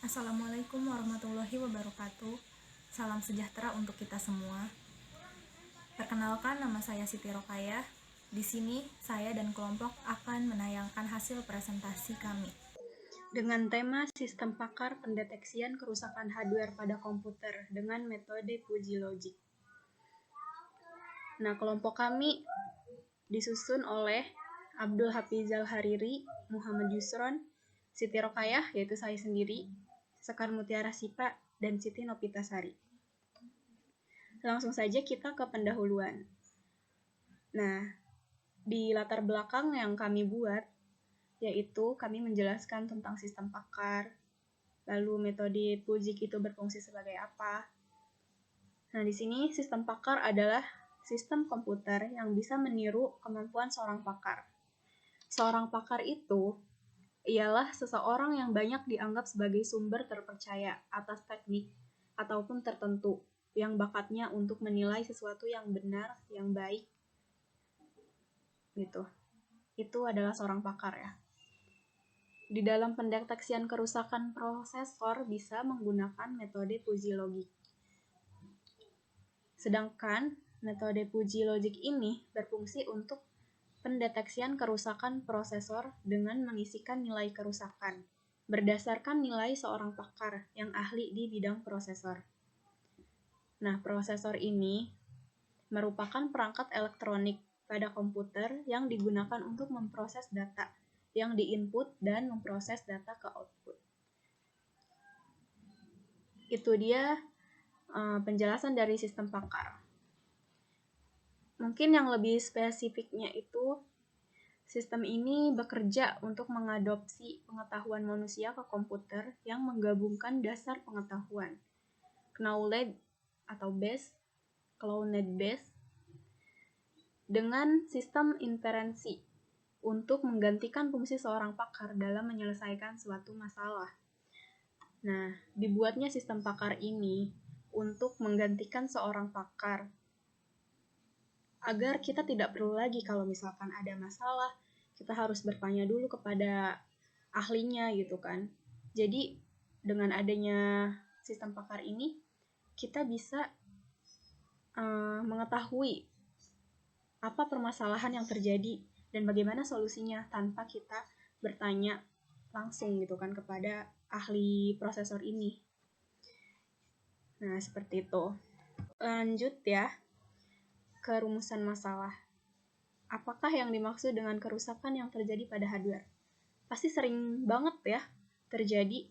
Assalamualaikum warahmatullahi wabarakatuh. Salam sejahtera untuk kita semua. Perkenalkan, nama saya Siti Rokayah. Di sini saya dan kelompok akan menayangkan hasil presentasi kami dengan tema Sistem Pakar Pendeteksian Kerusakan Hardware pada Komputer dengan metode Puji Logic. Nah, kelompok kami disusun oleh Abdul Hafizal Hariri, Muhammad Yusron, Siti Rokayah, yaitu saya sendiri, Sekar Mutiara Sipa, dan Siti Nopitasari. Langsung saja kita ke pendahuluan. Nah, di latar belakang yang kami buat, yaitu kami menjelaskan tentang sistem pakar, lalu metode Pujic itu berfungsi sebagai apa. Nah, di sini sistem pakar adalah sistem komputer yang bisa meniru kemampuan seorang pakar. Seorang pakar itu ialah seseorang yang banyak dianggap sebagai sumber terpercaya atas teknik ataupun tertentu yang bakatnya untuk menilai sesuatu yang benar, yang baik, gitu. Itu adalah seorang pakar ya. Di dalam pendeteksian kerusakan prosesor bisa menggunakan metode Puji Logic. Sedangkan metode Puji Logic ini berfungsi untuk pendeteksian kerusakan prosesor dengan mengisikan nilai kerusakan berdasarkan nilai seorang pakar yang ahli di bidang prosesor. Nah, prosesor ini merupakan perangkat elektronik pada komputer yang digunakan untuk memproses data yang diinput dan memproses data ke output. Itu dia penjelasan dari sistem pakar. Mungkin yang lebih spesifiknya itu, sistem ini bekerja untuk mengadopsi pengetahuan manusia ke komputer yang menggabungkan dasar pengetahuan, knowledge atau base, cloud-based base, dengan sistem inferensi untuk menggantikan fungsi seorang pakar dalam menyelesaikan suatu masalah. Nah, dibuatnya sistem pakar ini untuk menggantikan seorang pakar agar kita tidak perlu lagi kalau misalkan ada masalah, kita harus bertanya dulu kepada ahlinya gitu kan. Jadi dengan adanya sistem pakar ini, kita bisa mengetahui apa permasalahan yang terjadi dan bagaimana solusinya tanpa kita bertanya langsung gitu kan kepada ahli prosesor ini. Nah, seperti itu. Lanjut ya ke rumusan masalah. Apakah yang dimaksud dengan kerusakan yang terjadi pada hardware? Pasti sering banget ya terjadi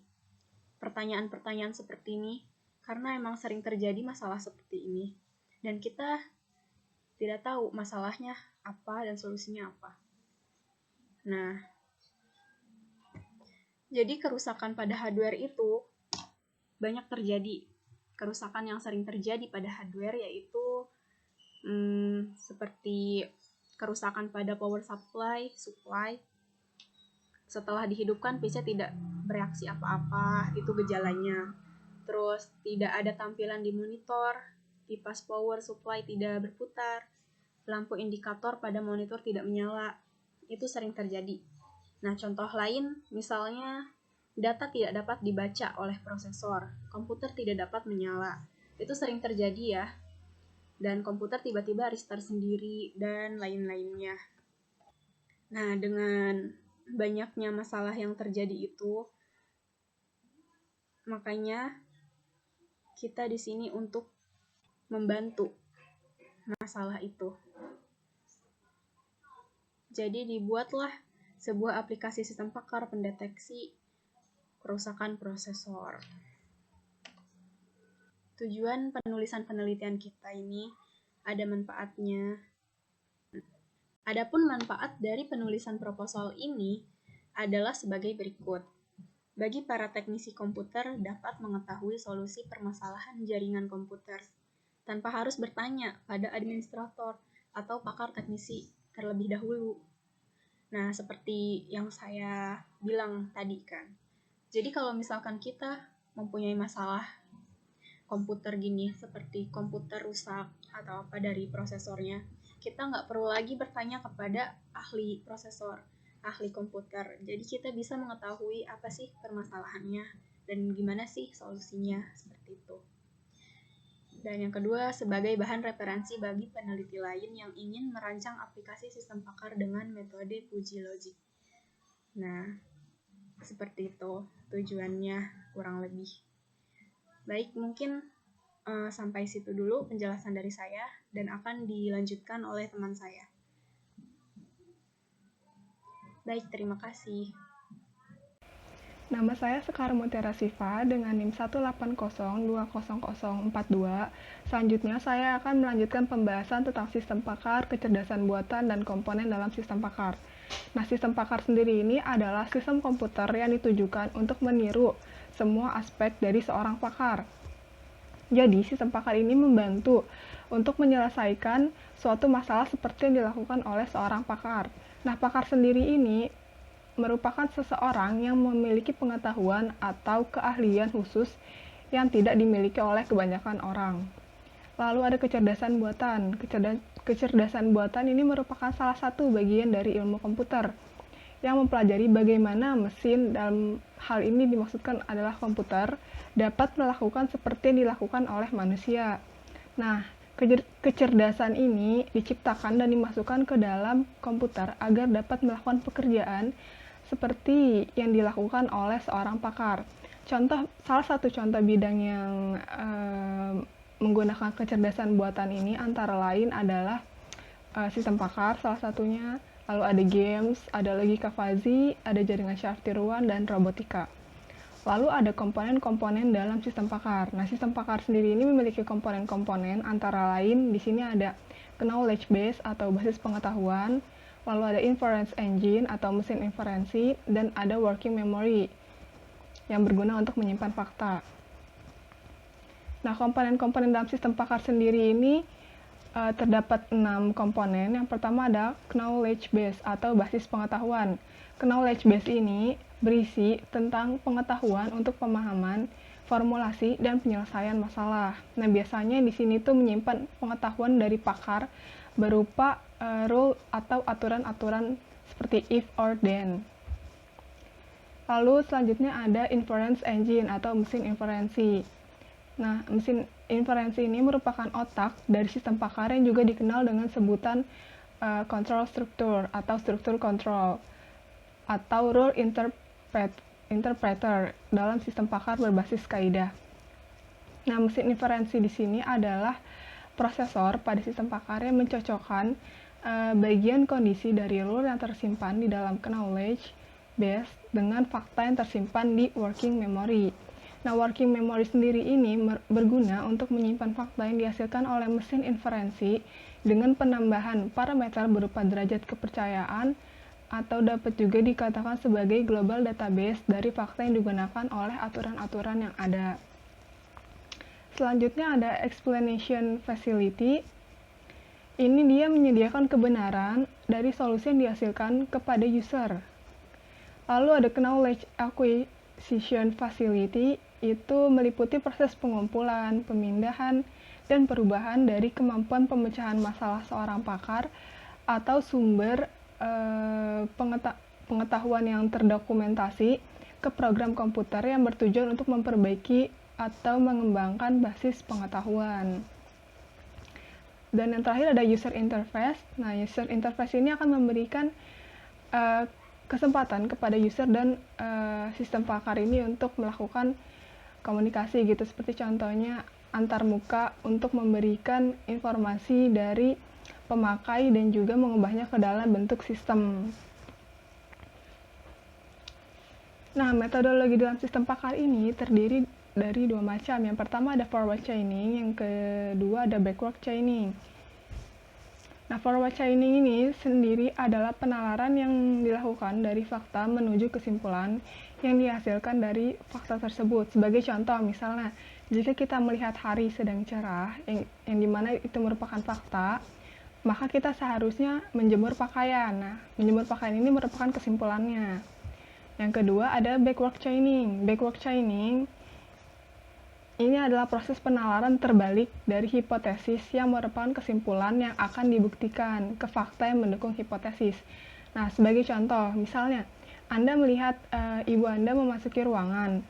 pertanyaan-pertanyaan seperti ini, karena emang sering terjadi masalah seperti ini. Dan kita tidak tahu masalahnya apa dan solusinya apa. Nah, jadi kerusakan pada hardware itu banyak terjadi. Kerusakan yang sering terjadi pada hardware yaitu seperti kerusakan pada power supply. Setelah dihidupkan, PC tidak bereaksi apa-apa, itu gejalanya. Terus tidak ada tampilan di monitor, kipas power supply tidak berputar, lampu indikator pada monitor tidak menyala. Itu sering terjadi. Nah, contoh lain misalnya data tidak dapat dibaca oleh prosesor, komputer tidak dapat menyala. Itu sering terjadi ya. Dan komputer tiba-tiba restart sendiri dan lain-lainnya. Nah, dengan banyaknya masalah yang terjadi itu, makanya kita di sini untuk membantu masalah itu. Jadi dibuatlah sebuah aplikasi sistem pakar pendeteksi kerusakan prosesor. Tujuan penulisan penelitian kita ini ada manfaatnya. Adapun manfaat dari penulisan proposal ini adalah sebagai berikut. Bagi para teknisi komputer dapat mengetahui solusi permasalahan jaringan komputer tanpa harus bertanya pada administrator atau pakar teknisi terlebih dahulu. Nah, seperti yang saya bilang tadi kan. Jadi kalau misalkan kita mempunyai masalah komputer gini, seperti komputer rusak atau apa dari prosesornya, kita nggak perlu lagi bertanya kepada ahli prosesor, ahli komputer. Jadi kita bisa mengetahui apa sih permasalahannya dan gimana sih solusinya, seperti itu. Dan yang kedua, sebagai bahan referensi bagi peneliti lain yang ingin merancang aplikasi sistem pakar dengan metode puji logik. Nah, seperti itu tujuannya kurang lebih. Baik, mungkin sampai situ dulu penjelasan dari saya dan akan dilanjutkan oleh teman saya. Baik, terima kasih. Nama saya Sekar Mutiara Siva dengan NIM 180200042. Selanjutnya saya akan melanjutkan pembahasan tentang sistem pakar, kecerdasan buatan, dan komponen dalam sistem pakar. Nah, sistem pakar sendiri ini adalah sistem komputer yang ditujukan untuk meniru semua aspek dari seorang pakar. Jadi, sistem pakar ini membantu untuk menyelesaikan suatu masalah seperti yang dilakukan oleh seorang pakar. Nah, pakar sendiri ini merupakan seseorang yang memiliki pengetahuan atau keahlian khusus yang tidak dimiliki oleh kebanyakan orang. Lalu ada kecerdasan buatan. Kecerdasan buatan ini merupakan salah satu bagian dari ilmu komputer yang mempelajari bagaimana mesin, dalam hal ini dimaksudkan adalah komputer, dapat melakukan seperti yang dilakukan oleh manusia. Nah, kecerdasan ini diciptakan dan dimasukkan ke dalam komputer agar dapat melakukan pekerjaan seperti yang dilakukan oleh seorang pakar. Salah satu contoh bidang yang menggunakan kecerdasan buatan ini antara lain adalah sistem pakar salah satunya, lalu ada games, ada logika fuzzy, ada jaringan syaraf tiruan, dan robotika. Lalu ada komponen-komponen dalam sistem pakar. Nah, sistem pakar sendiri ini memiliki komponen-komponen antara lain di sini ada knowledge base atau basis pengetahuan, lalu ada inference engine atau mesin inferensi, dan ada working memory yang berguna untuk menyimpan fakta. Nah, komponen-komponen dalam sistem pakar sendiri ini terdapat 6 komponen. Yang pertama ada knowledge base atau basis pengetahuan. Knowledge base ini berisi tentang pengetahuan untuk pemahaman, formulasi, dan penyelesaian masalah. Nah, biasanya di sini tuh menyimpan pengetahuan dari pakar berupa rule atau aturan-aturan seperti if or then. Lalu selanjutnya ada inference engine atau mesin inferensi. Nah, mesin inferensi ini merupakan otak dari sistem pakar yang juga dikenal dengan sebutan control structure atau struktur kontrol atau rule interpreter dalam sistem pakar berbasis kaidah. Nah, mesin inferensi di sini adalah prosesor pada sistem pakar yang mencocokkan bagian kondisi dari rule yang tersimpan di dalam knowledge base dengan fakta yang tersimpan di working memory. Nah, working memory sendiri ini berguna untuk menyimpan fakta yang dihasilkan oleh mesin inferensi dengan penambahan parameter berupa derajat kepercayaan atau dapat juga dikatakan sebagai global database dari fakta yang digunakan oleh aturan-aturan yang ada. Selanjutnya ada explanation facility. Ini dia menyediakan kebenaran dari solusi yang dihasilkan kepada user. Lalu ada knowledge acquisition facility, itu meliputi proses pengumpulan, pemindahan, dan perubahan dari kemampuan pemecahan masalah seorang pakar atau sumber pengetahuan yang terdokumentasi ke program komputer yang bertujuan untuk memperbaiki atau mengembangkan basis pengetahuan. Dan yang terakhir ada user interface. Nah, user interface ini akan memberikan kesempatan kepada user dan sistem pakar ini untuk melakukan komunikasi gitu, seperti contohnya antar muka untuk memberikan informasi dari pemakai dan juga mengubahnya ke dalam bentuk sistem. Nah, metodologi dalam sistem pakar ini terdiri dari 2 macam. Yang pertama ada forward chaining, yang kedua ada backward chaining. Nah, forward chaining ini sendiri adalah penalaran yang dilakukan dari fakta menuju kesimpulan yang dihasilkan dari fakta tersebut. Sebagai contoh, misalnya, jika kita melihat hari sedang cerah, yang dimana itu merupakan fakta, maka kita seharusnya menjemur pakaian. Nah, menjemur pakaian ini merupakan kesimpulannya. Yang kedua ada backward chaining. Backward chaining ini adalah proses penalaran terbalik dari hipotesis yang merupakan kesimpulan yang akan dibuktikan ke fakta yang mendukung hipotesis. Nah, sebagai contoh, misalnya Anda melihat ibu Anda memasuki ruangan.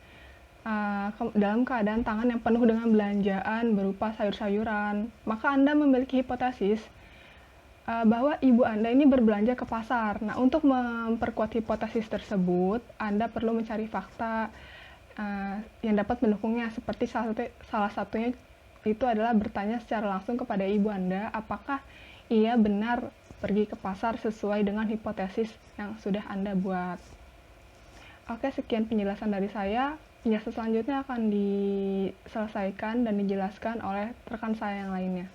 dalam keadaan tangan yang penuh dengan belanjaan berupa sayur-sayuran, maka Anda memiliki hipotesis bahwa ibu Anda ini berbelanja ke pasar. Nah, untuk memperkuat hipotesis tersebut, Anda perlu mencari fakta yang dapat mendukungnya, seperti salah satunya itu adalah bertanya secara langsung kepada ibu Anda apakah ia benar pergi ke pasar sesuai dengan hipotesis yang sudah Anda buat. Oke, sekian penjelasan dari saya. Penjelasan selanjutnya akan diselesaikan dan dijelaskan oleh rekan saya yang lainnya.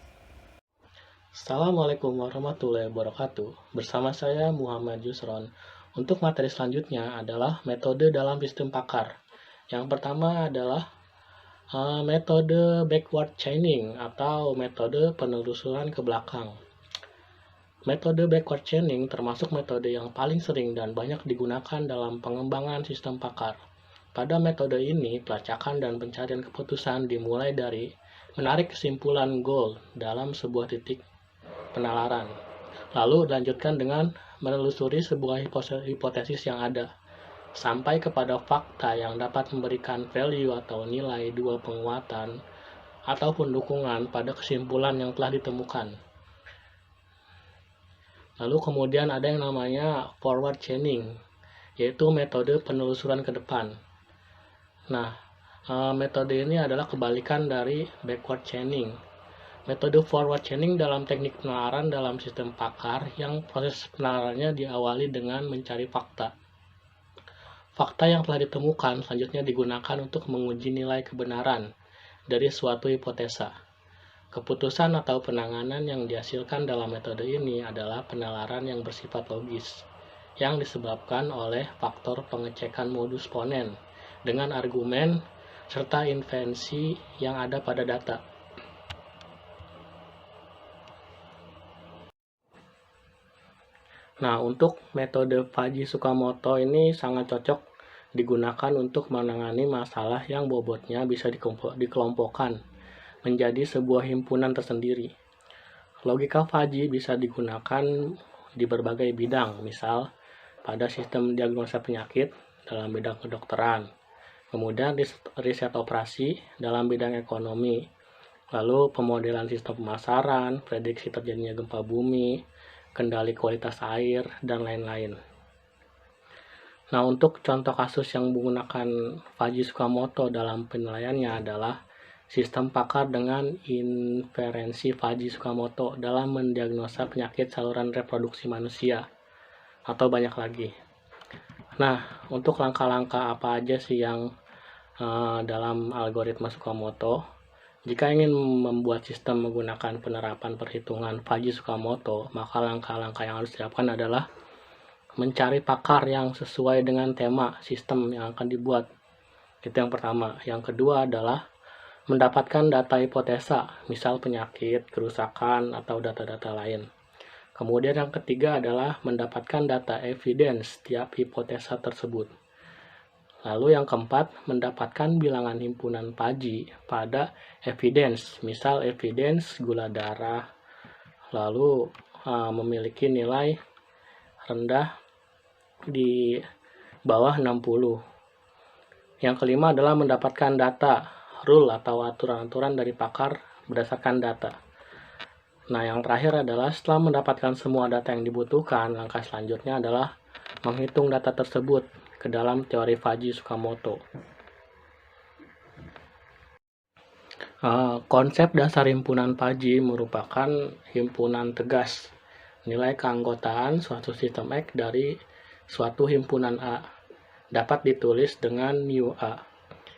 Assalamualaikum warahmatullahi wabarakatuh. Bersama saya Muhammad Yusron. Untuk materi selanjutnya adalah metode dalam sistem pakar. Yang pertama adalah metode backward chaining atau metode penelusuran ke belakang. Metode backward chaining termasuk metode yang paling sering dan banyak digunakan dalam pengembangan sistem pakar. Pada metode ini, pelacakan dan pencarian keputusan dimulai dari menarik kesimpulan goal dalam sebuah titik penalaran, lalu dilanjutkan dengan menelusuri sebuah hipotesis yang ada, sampai kepada fakta yang dapat memberikan value atau nilai dua penguatan ataupun dukungan pada kesimpulan yang telah ditemukan. Lalu kemudian ada yang namanya forward chaining, yaitu metode penelusuran ke depan. Nah, metode ini adalah kebalikan dari backward chaining. Metode forward chaining dalam teknik penalaran dalam sistem pakar yang proses penalarannya diawali dengan mencari fakta. Fakta yang telah ditemukan selanjutnya digunakan untuk menguji nilai kebenaran dari suatu hipotesa. Keputusan atau penanganan yang dihasilkan dalam metode ini adalah penalaran yang bersifat logis, yang disebabkan oleh faktor pengecekan modus ponen dengan argumen serta invensi yang ada pada data. Nah, untuk metode Fujii-Tsukamoto ini sangat cocok digunakan untuk menangani masalah yang bobotnya bisa dikelompokkan menjadi sebuah himpunan tersendiri. Logika Fujii bisa digunakan di berbagai bidang, misal pada sistem diagnosa penyakit dalam bidang kedokteran, kemudian riset operasi dalam bidang ekonomi, lalu pemodelan sistem pemasaran, prediksi terjadinya gempa bumi, kendali kualitas air, dan lain-lain. Nah, untuk contoh kasus yang menggunakan Fujii-Tsukamoto dalam penilaiannya adalah sistem pakar dengan inferensi Fujii-Tsukamoto dalam mendiagnosa penyakit saluran reproduksi manusia, atau banyak lagi. Nah, untuk langkah-langkah apa aja sih yang dalam algoritma Tsukamoto? Jika ingin membuat sistem menggunakan penerapan perhitungan Fujii-Tsukamoto, maka langkah-langkah yang harus dilakukan adalah mencari pakar yang sesuai dengan tema sistem yang akan dibuat. Itu yang pertama. Yang kedua adalah mendapatkan data hipotesa, misal penyakit, kerusakan, atau data-data lain. Kemudian yang ketiga adalah mendapatkan data evidence tiap hipotesa tersebut. Lalu yang keempat, mendapatkan bilangan himpunan Fujii pada evidence, misal evidence gula darah, lalu memiliki nilai rendah di bawah 60. Yang kelima adalah mendapatkan data, rule atau aturan-aturan dari pakar berdasarkan data. Nah, yang terakhir adalah setelah mendapatkan semua data yang dibutuhkan, langkah selanjutnya adalah menghitung data tersebut ke dalam teori Fujii-Tsukamoto. Konsep dasar himpunan Fujii merupakan himpunan tegas. Nilai keanggotaan suatu sistem X dari suatu himpunan A dapat ditulis dengan mu A,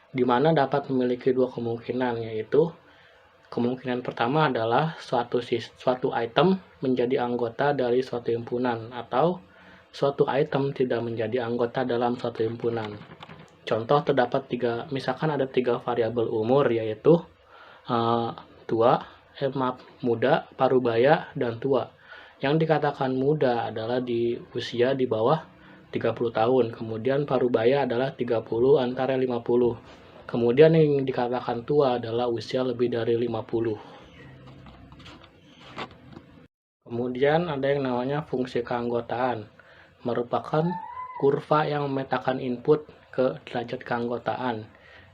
di mana dapat memiliki dua kemungkinan, yaitu kemungkinan pertama adalah suatu item menjadi anggota dari suatu himpunan, atau suatu item tidak menjadi anggota dalam suatu himpunan. Contoh terdapat misalkan ada tiga variabel umur, yaitu muda, parubaya, dan tua. Yang dikatakan muda adalah di usia di bawah 30 tahun, kemudian parubaya adalah 30 antara 50. Kemudian yang dikatakan tua adalah usia lebih dari 50. Kemudian ada yang namanya fungsi keanggotaan, merupakan kurva yang memetakan input ke derajat keanggotaan,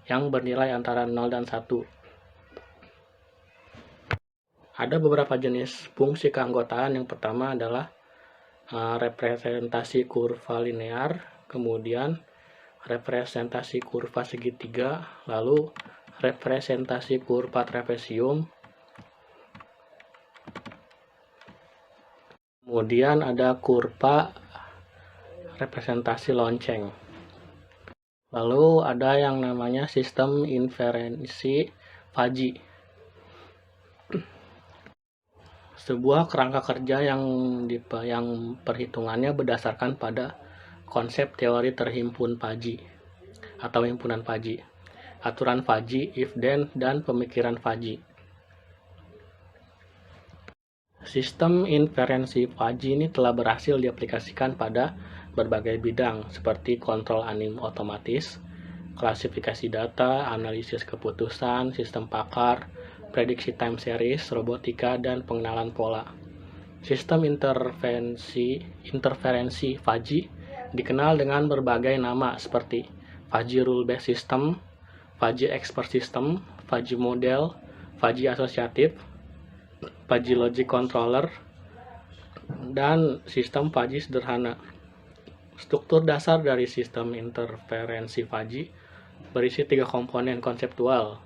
yang bernilai antara 0 dan 1. Ada beberapa jenis fungsi keanggotaan. Yang pertama adalah representasi kurva linear, kemudian representasi kurva segitiga, lalu representasi kurva trapesium, kemudian ada kurva representasi lonceng. Lalu ada yang namanya sistem inferensi Fuzzy, sebuah kerangka kerja yang perhitungannya berdasarkan pada konsep teori terhimpun Fuzzy atau himpunan Fuzzy, aturan Fuzzy, if then, dan pemikiran Fuzzy. Sistem inferensi Fuzzy ini telah berhasil diaplikasikan pada berbagai bidang seperti kontrol anim otomatis, klasifikasi data, analisis keputusan, sistem pakar, prediksi time series, robotika, dan pengenalan pola. Sistem interferensi Fuzzy dikenal dengan berbagai nama seperti Fuzzy Rule Based System, Fuzzy Expert System, Fuzzy Model, Fuzzy Associative, Fuzzy Logic Controller, dan sistem Fuzzy sederhana. Struktur dasar dari sistem interferensi Fuzzy berisi 3 komponen konseptual.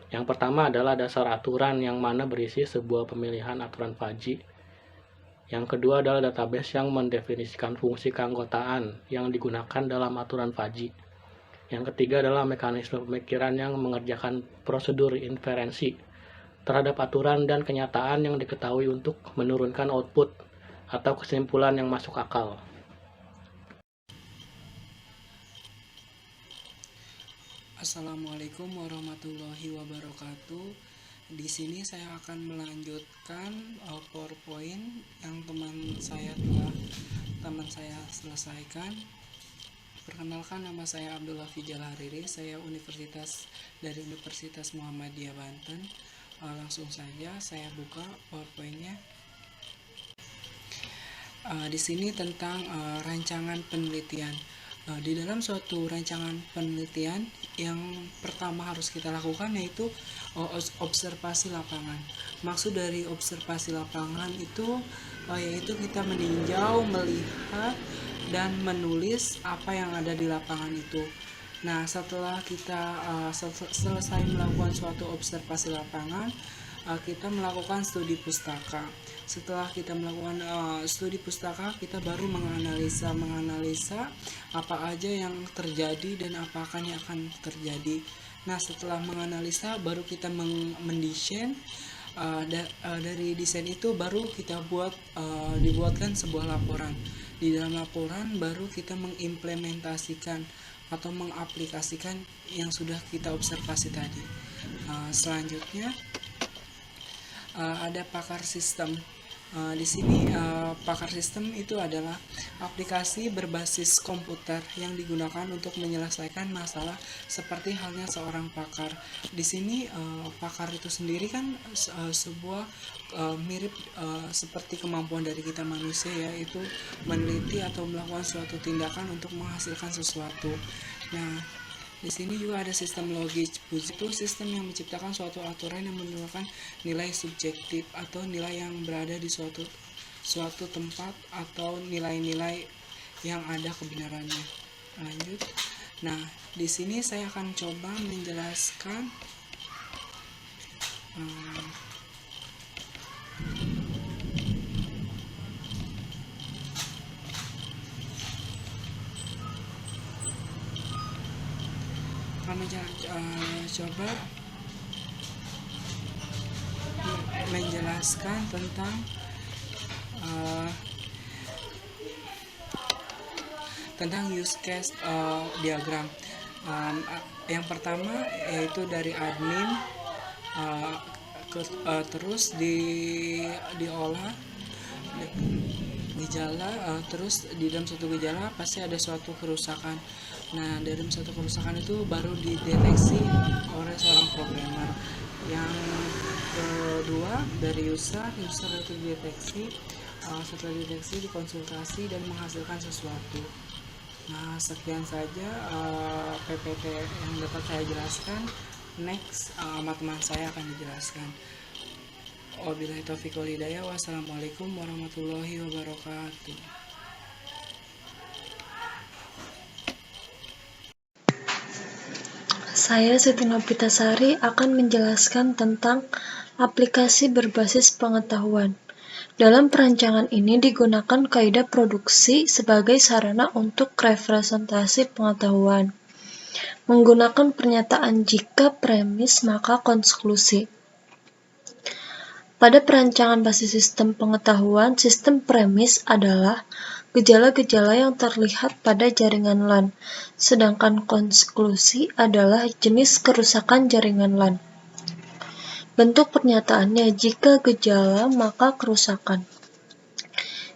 Yang pertama adalah dasar aturan yang mana berisi sebuah pemilihan aturan Fuzzy. Yang kedua adalah database yang mendefinisikan fungsi keanggotaan yang digunakan dalam aturan Fuzzy. Yang ketiga adalah mekanisme pemikiran yang mengerjakan prosedur inferensi terhadap aturan dan kenyataan yang diketahui untuk menurunkan output atau kesimpulan yang masuk akal. Assalamualaikum warahmatullahi wabarakatuh. Di sini saya akan melanjutkan PowerPoint yang teman saya selesaikan. Perkenalkan, nama saya Abdul Hafiz Jalhariri. Saya dari Universitas Muhammadiyah Banten. Langsung saja saya buka PowerPoint-nya. Di sini tentang rancangan penelitian. Di dalam suatu rancangan penelitian, yang pertama harus kita lakukan yaitu observasi lapangan. Maksud dari observasi lapangan itu yaitu kita meninjau, melihat, dan menulis apa yang ada di lapangan itu. Nah, setelah kita selesai melakukan suatu observasi lapangan, kita melakukan studi pustaka. Setelah kita melakukan studi pustaka, kita baru menganalisa apa aja yang terjadi dan apa yang akan terjadi. Nah, setelah menganalisa, baru kita mendesain. Dari desain itu baru kita dibuatkan sebuah laporan. Di dalam laporan baru kita mengimplementasikan atau mengaplikasikan yang sudah kita observasi tadi. Selanjutnya ada pakar sistem. Di sini pakar sistem itu adalah aplikasi berbasis komputer yang digunakan untuk menyelesaikan masalah seperti halnya seorang pakar. Di sini pakar itu sendiri kan sebuah mirip seperti kemampuan dari kita manusia, yaitu meneliti atau melakukan suatu tindakan untuk menghasilkan sesuatu. Nah, di sini juga ada sistem logis. Itu sistem yang menciptakan suatu aturan yang menunjukkan nilai subjektif atau nilai yang berada di suatu tempat atau nilai-nilai yang ada kebenarannya. Lanjut. Nah, di sini saya akan coba menjelaskan coba menjelaskan tentang use case diagram. Yang pertama yaitu dari admin, terus diolah gejala, terus di dalam suatu gejala pasti ada suatu kerusakan. Nah, dari suatu kerusakan itu baru dideteksi oleh seorang programmer. Yang kedua dari user itu dideteksi, setelah dideteksi dikonsultasi dan menghasilkan sesuatu. Nah, sekian saja PPT yang dapat saya jelaskan. Next, sama teman saya akan dijelaskan. Wabillahi taufiq wal hidayah. Wassalamualaikum warahmatullahi wabarakatuh. Saya Siti Nopitasari akan menjelaskan tentang aplikasi berbasis pengetahuan. Dalam perancangan ini digunakan kaidah produksi sebagai sarana untuk representasi pengetahuan. Menggunakan pernyataan jika premis maka konklusi. Pada perancangan basis sistem pengetahuan, sistem premis adalah gejala-gejala yang terlihat pada jaringan LAN, sedangkan konklusi adalah jenis kerusakan jaringan LAN. Bentuk pernyataannya, jika gejala maka kerusakan.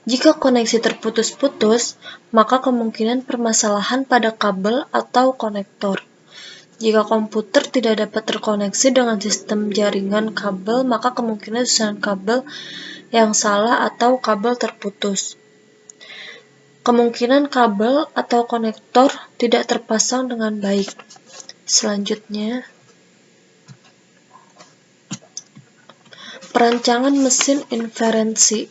Jika koneksi terputus-putus, maka kemungkinan permasalahan pada kabel atau konektor. Jika komputer tidak dapat terkoneksi dengan sistem jaringan kabel, maka kemungkinan susunan kabel yang salah atau kabel terputus. Kemungkinan kabel atau konektor tidak terpasang dengan baik. Selanjutnya, perancangan mesin inferensi,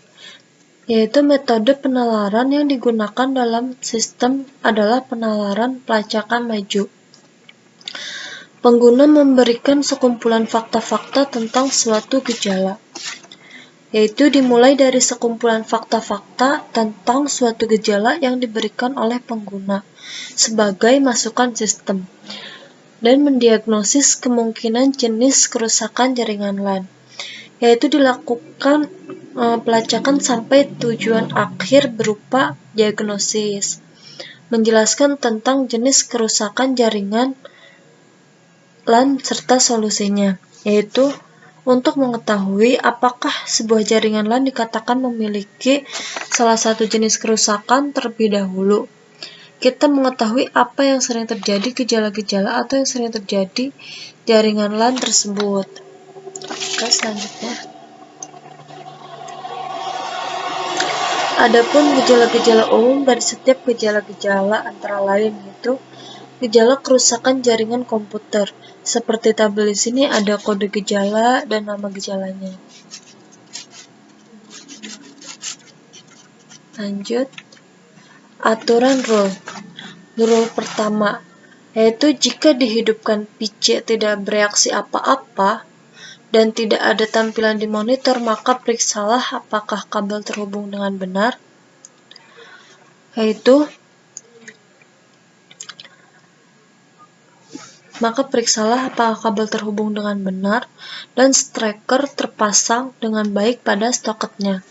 yaitu metode penalaran yang digunakan dalam sistem adalah penalaran pelacakan maju. Pengguna memberikan sekumpulan fakta-fakta tentang suatu gejala, yaitu dimulai dari sekumpulan fakta-fakta tentang suatu gejala yang diberikan oleh pengguna sebagai masukan sistem, dan mendiagnosis kemungkinan jenis kerusakan jaringan LAN, yaitu dilakukan pelacakan sampai tujuan akhir berupa diagnosis, menjelaskan tentang jenis kerusakan jaringan LAN serta solusinya, yaitu untuk mengetahui apakah sebuah jaringan LAN dikatakan memiliki salah satu jenis kerusakan terlebih dahulu. Kita mengetahui apa yang sering terjadi, gejala-gejala atau yang sering terjadi jaringan LAN tersebut. Oke, selanjutnya. Adapun gejala-gejala umum dari setiap gejala-gejala antara lain yaitu gejala kerusakan jaringan komputer. Seperti tabel di sini ada kode gejala dan nama gejalanya. Lanjut, aturan rule. Rule pertama, yaitu jika dihidupkan PC tidak bereaksi apa-apa dan tidak ada tampilan di monitor, maka periksalah apakah kabel terhubung dengan benar. Maka periksalah apakah kabel terhubung dengan benar dan striker terpasang dengan baik pada soketnya.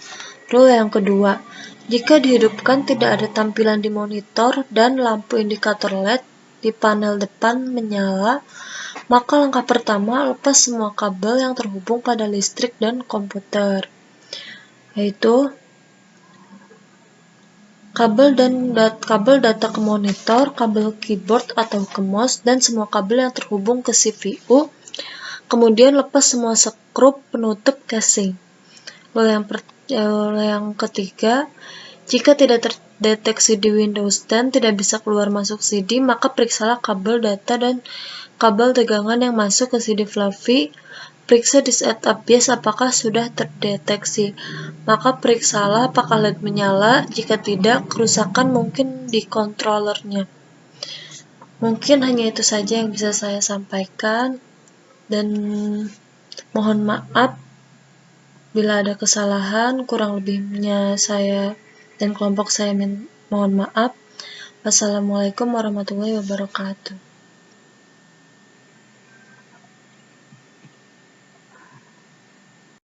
Rule yang kedua, jika dihidupkan tidak ada tampilan di monitor dan lampu indikator LED di panel depan menyala, maka langkah pertama lepas semua kabel yang terhubung pada listrik dan komputer, yaitu kabel data ke monitor, kabel keyboard atau ke mouse, dan semua kabel yang terhubung ke CPU. Kemudian lepas semua skrup penutup casing. Yang ketiga, jika tidak terdeteksi di Windows 10 tidak bisa keluar masuk CD, maka periksalah kabel data dan kabel tegangan yang masuk ke CD fluffy. Periksa di setup BIOS apakah sudah terdeteksi. Maka periksalah apakah LED menyala. Jika tidak, kerusakan mungkin di controllernya. Mungkin hanya itu saja yang bisa saya sampaikan, dan mohon maaf bila ada kesalahan. Kurang lebihnya saya dan kelompok saya mohon maaf. Wassalamualaikum warahmatullahi wabarakatuh.